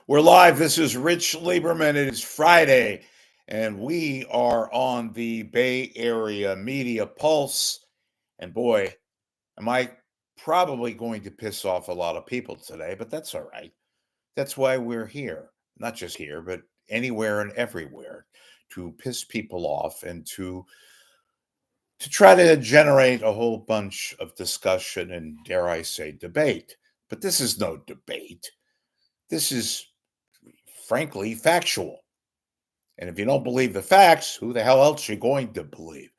We're live. This is Rich Lieberman. It is Friday, and we are on the Bay Area Media Pulse. And boy, am I probably going to piss off a lot of people today, but that's all right. That's why we're here. Not just here, but anywhere and everywhere to piss people off and to try to generate a whole bunch of discussion and, dare I say, debate. But this is no debate. This is frankly factual. And if you don't believe the facts, who the hell else are you going to believe?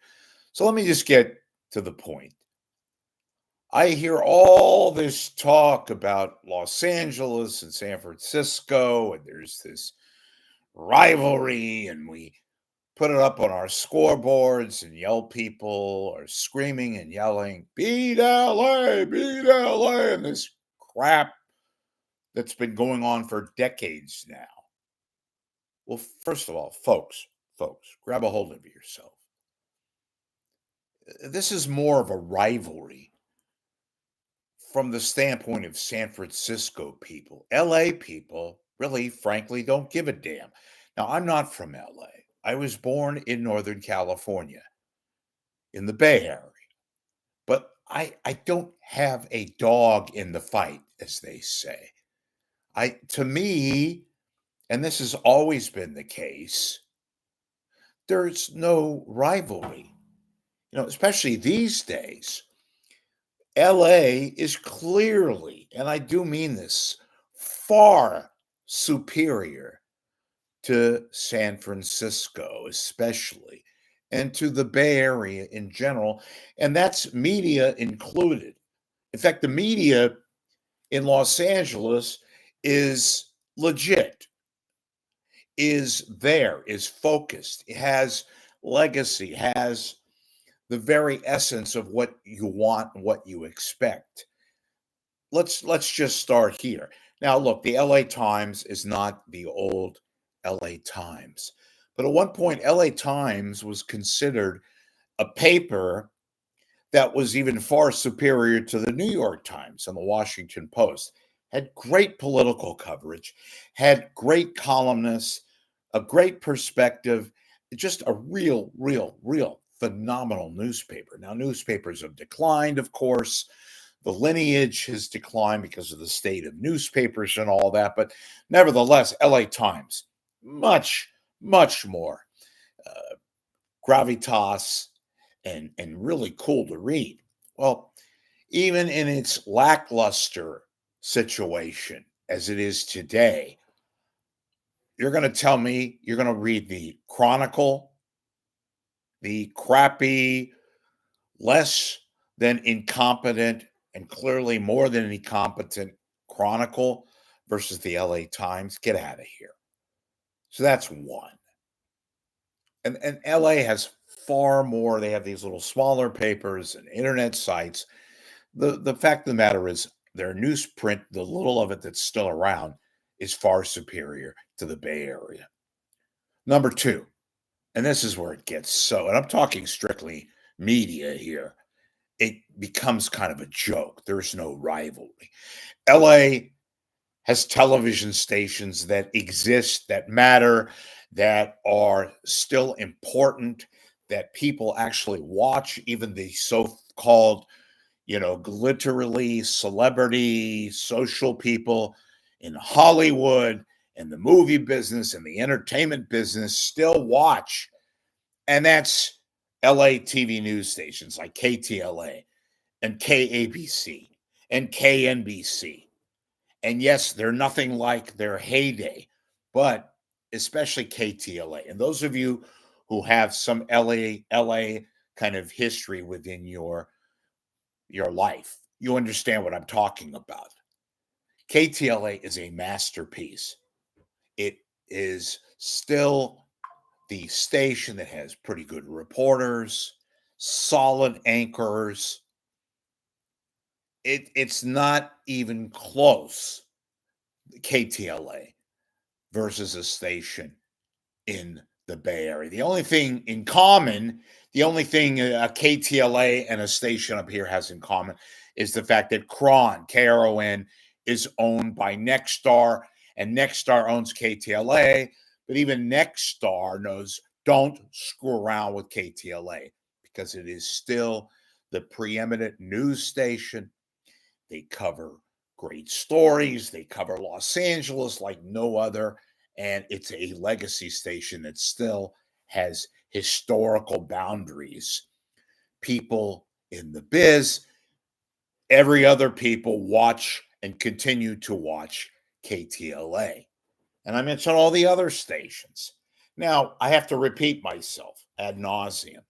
So let me just get to the point. I hear all this talk about Los Angeles and San Francisco, and there's this rivalry, and we put it up on our scoreboards, and yell people are screaming and yelling, beat LA, and this crap that's been going on for decades now. Well, first of all, folks, grab a hold of yourself. This is more of a rivalry from the standpoint of San Francisco people. LA people really, frankly, don't give a damn. Now, I'm not from LA. I was born in Northern California, in the Bay Area. But I don't have a dog in the fight, as they say. To me, and this has always been the case, there's no rivalry. Especially these days, LA is clearly, and I do mean this, far superior to San Francisco, especially, and to the Bay Area in general, and that's media included. In fact, the media in Los Angeles is legit, is there, is focused, it has legacy, has the very essence of what you want, what you expect. Let's just start here. Now, look, the LA Times is not the old LA Times, but at one point, LA Times was considered a paper that was even far superior to the New York Times and the Washington Post. Had great political coverage, had great columnists, a great perspective, just a real phenomenal newspaper. Now, newspapers have declined, of course. The lineage has declined because of the state of newspapers and all that. But nevertheless, LA Times, much more gravitas and really cool to read. Well, even in its lackluster situation as it is today, you're going to tell me you're going to read the Chronicle, the crappy, less than incompetent, and clearly more than incompetent Chronicle versus the LA Times? Get out of here. So that's one. And LA has far more. They have these little smaller papers and internet sites. The fact of the matter is their newsprint, the little of it that's still around, is far superior to the Bay Area. Number two, and this is where it gets so, and I'm talking strictly media here, it becomes kind of a joke. There's no rivalry. LA has television stations that exist, that matter, that are still important, that people actually watch, even the so-called, literally celebrity, social people in Hollywood and the movie business and the entertainment business still watch. And that's LA TV news stations like KTLA and KABC and KNBC. And yes, they're nothing like their heyday, but especially KTLA. And those of you who have some LA kind of history within your life, you understand what I'm talking about. KTLA is a masterpiece. It is still the station that has pretty good reporters, solid anchors. It's not even close, KTLA versus a station in the Bay Area. The only thing in common, the only thing a KTLA and a station up here has in common is the fact that KRON, KRON, is owned by Nexstar, and Nexstar owns KTLA, but even Nexstar knows don't screw around with KTLA because it is still the preeminent news station. They cover great stories. They cover Los Angeles like no other. And it's a legacy station that still has historical boundaries. People in the biz, every other people watch and continue to watch KTLA. And I mentioned all the other stations. Now, I have to repeat myself ad nauseum.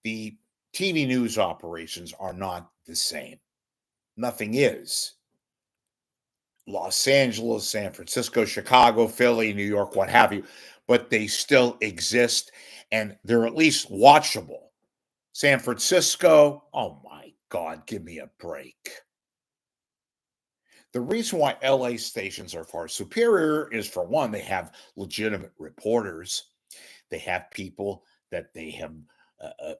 The TV news operations are not the same. Nothing is. Los Angeles, San Francisco, Chicago, Philly, New York, what have you, but they still exist and they're at least watchable. San Francisco, oh my God, give me a break. The reason why LA stations are far superior is, for one, they have legitimate reporters. They have people that they have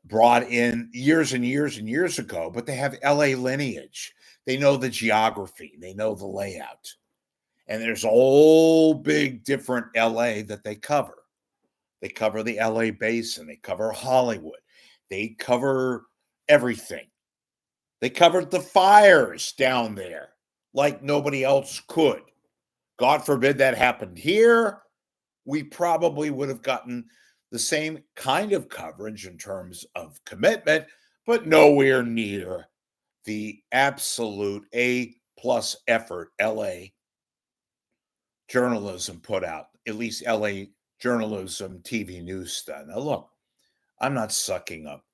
brought in years and years and years ago, but they have LA lineage. They know the geography, they know the layout. And there's a whole big different LA that they cover. They cover the LA basin, they cover Hollywood, they cover everything. They covered the fires down there like nobody else could. God forbid that happened here. We probably would have gotten the same kind of coverage in terms of commitment, but nowhere near the absolute A+ effort LA journalism put out, at least LA journalism TV news stuff. Now, look, I'm not sucking up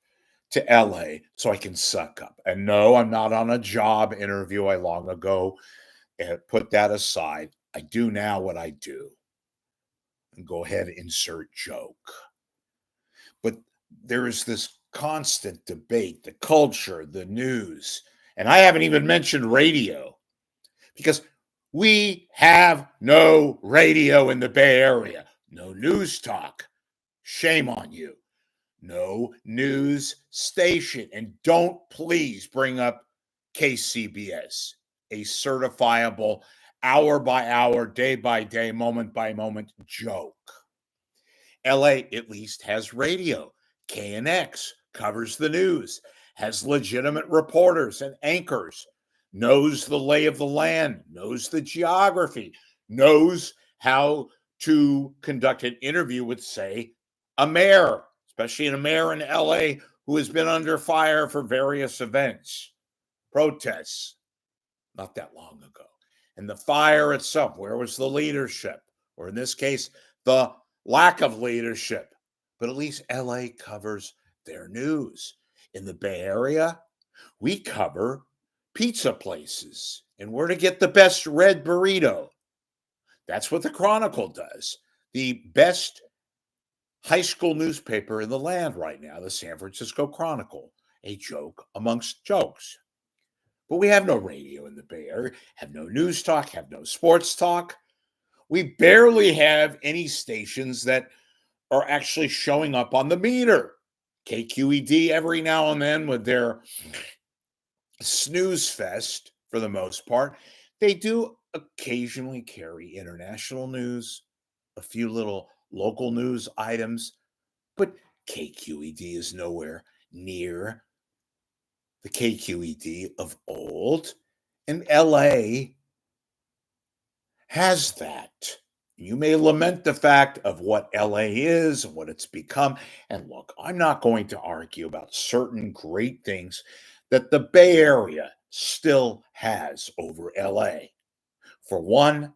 to LA so I can suck up. And no, I'm not on a job interview. I long ago put that aside. I do now what I do. And go ahead, insert joke. But there is this constant debate, the culture, the news. And I haven't even mentioned radio because we have no radio in the Bay Area, no news talk. Shame on you. No news station. And don't please bring up KCBS, a certifiable hour by hour, day by day, moment by moment joke. LA at least has radio. KNX covers the news, has legitimate reporters and anchors, knows the lay of the land, knows the geography, knows how to conduct an interview with, say, a mayor, especially a mayor in LA who has been under fire for various events, protests, not that long ago. And the fire itself, where was the leadership? Or in this case, the lack of leadership. But at least LA covers their news. In the Bay Area, we cover pizza places and where to get the best red burrito. That's what the Chronicle does. The best high school newspaper in the land right now, the San Francisco Chronicle, a joke amongst jokes. But we have no radio in the Bay Area, have no news talk, have no sports talk. We barely have any stations that are actually showing up on the meter. KQED every now and then with their snooze fest, for the most part. They do occasionally carry international news, a few little local news items, but KQED is nowhere near the KQED of old. And LA has that. You may lament the fact of what LA is and what it's become. And look, I'm not going to argue about certain great things that the Bay Area still has over LA. For one,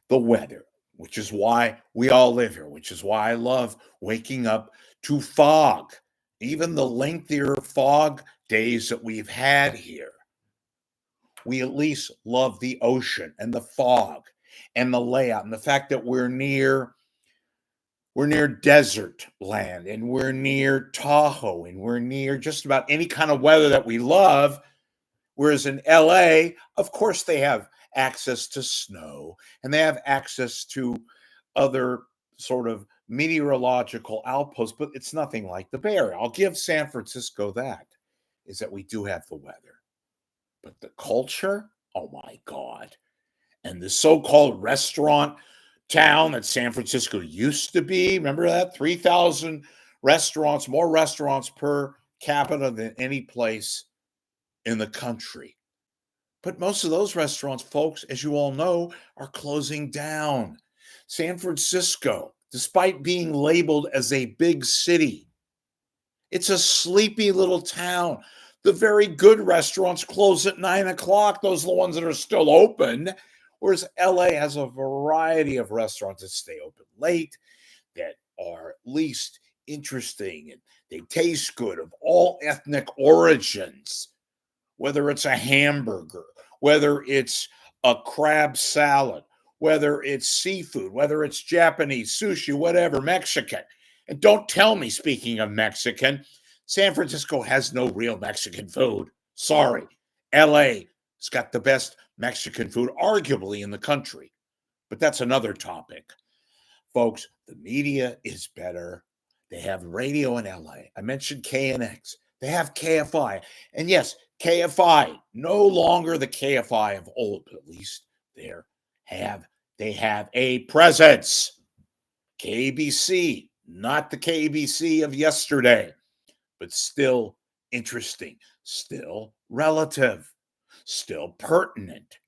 the weather, which is why we all live here, which is why I love waking up to fog, even the lengthier fog days that we've had here. We at least love the ocean and the fog and the layout and the fact that we're near desert land and we're near Tahoe and we're near just about any kind of weather that we love. Whereas in LA, of course, they have access to snow and they have access to other sort of meteorological outposts, but it's nothing like the Bay Area. I'll give San Francisco that, is that we do have the weather. But the culture, oh my God. And the so-called restaurant town that San Francisco used to be, remember that? 3,000 restaurants, more restaurants per capita than any place in the country. But most of those restaurants, folks, as you all know, are closing down. San Francisco, despite being labeled as a big city, it's a sleepy little town. The very good restaurants close at 9 o'clock. Those are the ones that are still open. Whereas LA has a variety of restaurants that stay open late, that are at least interesting and they taste good, of all ethnic origins, whether it's a hamburger, whether it's a crab salad, whether it's seafood, whether it's Japanese, sushi, whatever, Mexican. And don't tell me, speaking of Mexican, San Francisco has no real Mexican food. Sorry. LA's got the best Mexican food, arguably, in the country. But that's another topic. Folks, the media is better. They have radio in LA. I mentioned KNX. They have KFI. And yes, KFI, no longer the KFI of old, but at least they have a presence. KBC, not the KBC of yesterday, but still interesting, still relative, still pertinent.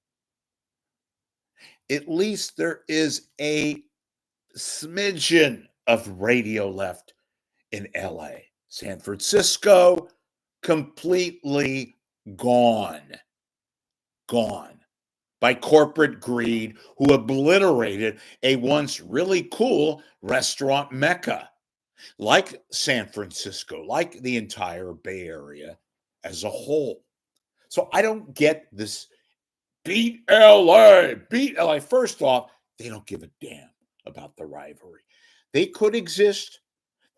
At least there is a smidgen of radio left in LA. San Francisco, completely gone. Gone by corporate greed, who obliterated a once really cool restaurant mecca like San Francisco, like the entire Bay Area as a whole. So I don't get this beat LA, beat LA. First off, they don't give a damn about the rivalry. They could exist.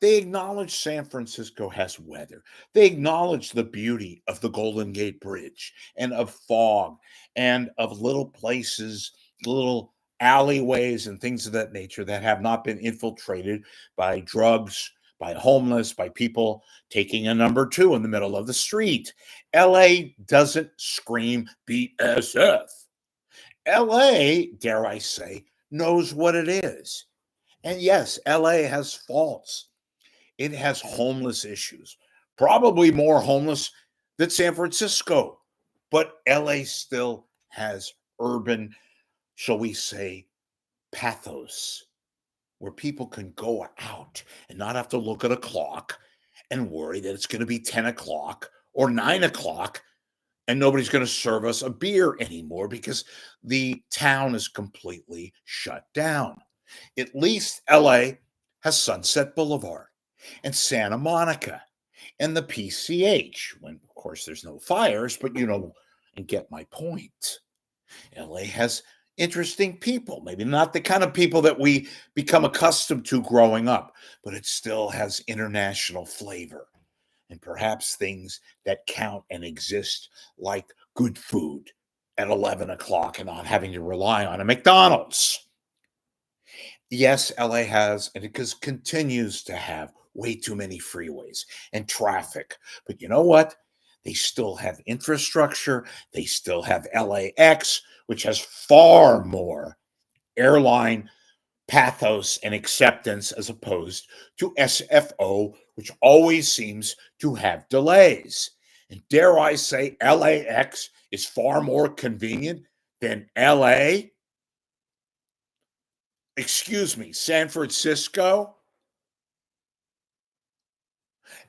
They acknowledge San Francisco has weather. They acknowledge the beauty of the Golden Gate Bridge and of fog and of little places, little alleyways and things of that nature that have not been infiltrated by drugs, by homeless, by people taking a number two in the middle of the street. LA doesn't scream BSF. LA, dare I say, knows what it is. And yes, LA has faults. It has homeless issues, probably more homeless than San Francisco, but LA still has urban, shall we say, pathos, where people can go out and not have to look at a clock and worry that it's going to be 10 o'clock or 9 o'clock and nobody's going to serve us a beer anymore because the town is completely shut down. At least LA has Sunset Boulevard and Santa Monica and the PCH, when of course there's no fires, but you know, and get my point. LA has interesting people, maybe not the kind of people that we become accustomed to growing up, but it still has international flavor and perhaps things that count and exist, like good food at 11 o'clock and not having to rely on a McDonald's. Yes, LA has, and it continues to have way too many freeways and traffic. But you know what? They still have infrastructure. They still have LAX, which has far more airline pathos and acceptance as opposed to SFO, which always seems to have delays. And dare I say, LAX is far more convenient than San Francisco.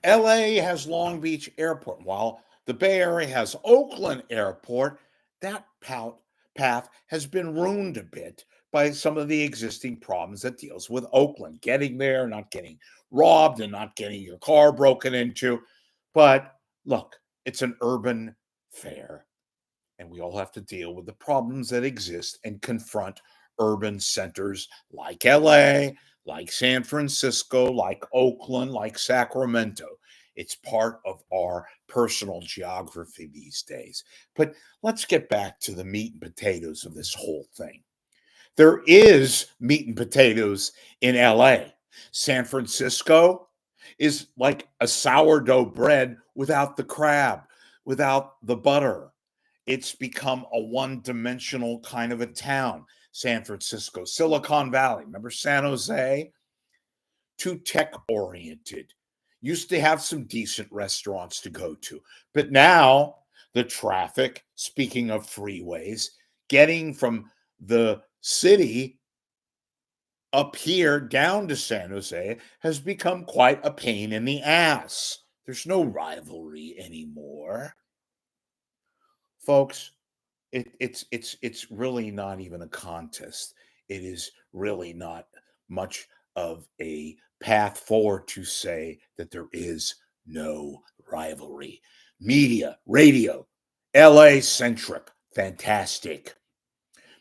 LA has Long Beach Airport, while the Bay Area has Oakland Airport. That path has been ruined a bit by some of the existing problems that deals with Oakland, getting there, not getting robbed, and not getting your car broken into. But look, it's an urban fare, and we all have to deal with the problems that exist and confront urban centers like LA, like San Francisco, like Oakland, like Sacramento. It's part of our personal geography these days. But let's get back to the meat and potatoes of this whole thing. There is meat and potatoes in LA. San Francisco is like a sourdough bread without the crab, without the butter. It's become a one-dimensional kind of a town. San Francisco, Silicon Valley, remember San Jose? Too tech-oriented. Used to have some decent restaurants to go to, but now the traffic, speaking of freeways, getting from the city up here down to San Jose has become quite a pain in the ass. There's no rivalry anymore. Folks, it's really not even a contest. It is really not much of a path forward to say that there is no rivalry. Media, radio, LA centric, fantastic.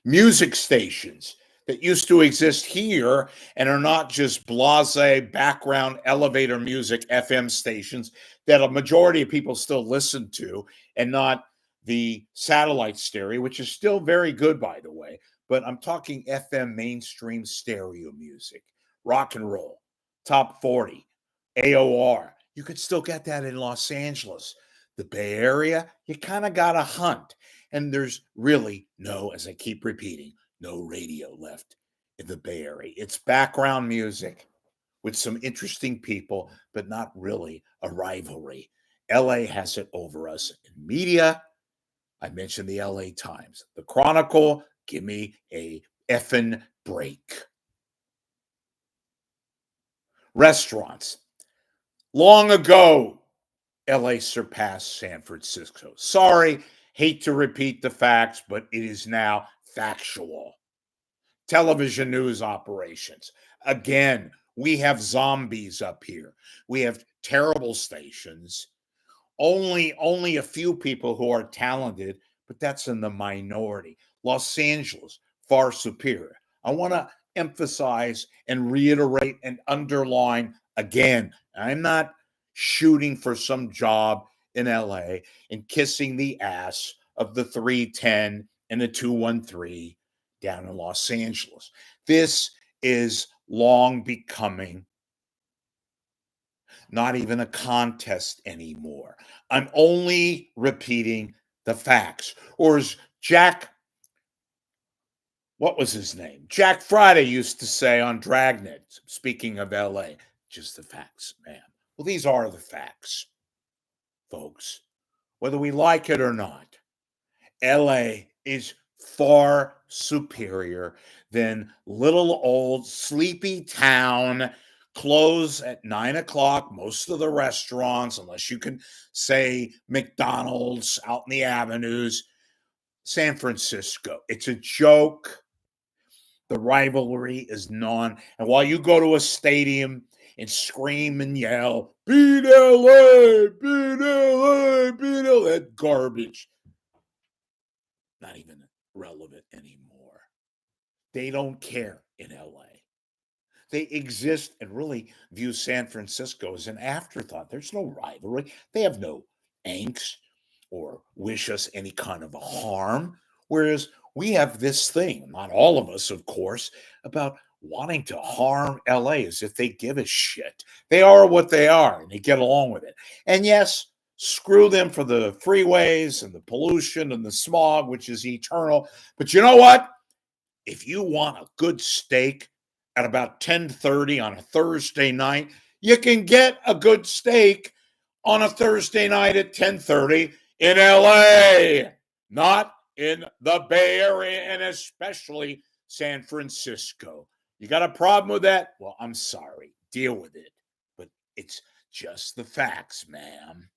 Music stations that used to exist here and are not just blase background elevator music FM stations that a majority of people still listen to, and not the satellite stereo, which is still very good, by the way. But I'm talking FM mainstream stereo music, rock and roll, top 40, AOR. You could still get that in Los Angeles. The Bay Area, you kind of got to hunt. And there's really no, as I keep repeating, no radio left in the Bay Area. It's background music with some interesting people, but not really a rivalry. LA has it over us in media. I mentioned the LA Times. The Chronicle, give me a effing break. Restaurants. Long ago, LA surpassed San Francisco. Sorry, hate to repeat the facts, but it is now factual. Television news operations. Again, we have zombies up here. We have terrible stations. Only a few people who are talented, but that's in the minority. Los Angeles, far superior. I want to emphasize and reiterate and underline again, I'm not shooting for some job in LA and kissing the ass of the 310 and the 213 down in Los Angeles. This is long becoming not even a contest anymore. I'm only repeating the facts. Or as what was his name? Jack Friday used to say on Dragnet, speaking of LA, just the facts, man. Well, these are the facts, folks. Whether we like it or not, LA is far superior than little old sleepy town. Close at 9 o'clock. Most of the restaurants, unless you can say McDonald's out in the avenues. San Francisco, it's a joke. The rivalry is none. And while you go to a stadium and scream and yell, beat LA, beat LA, beat LA, that garbage, not even relevant anymore. They don't care in LA. They exist and really view San Francisco as an afterthought. There's no rivalry. They have no angst or wish us any kind of a harm. Whereas we have this thing, not all of us, of course, about wanting to harm LA as if they give a shit. They are what they are and they get along with it. And yes, screw them for the freeways and the pollution and the smog, which is eternal. But you know what? If you want a good steak at about 10:30 on a Thursday night, you can get a good steak on a Thursday night at 10:30 in LA, not in the Bay Area and especially San Francisco. You got a problem with that? Well, I'm sorry. Deal with it. But it's just the facts, ma'am.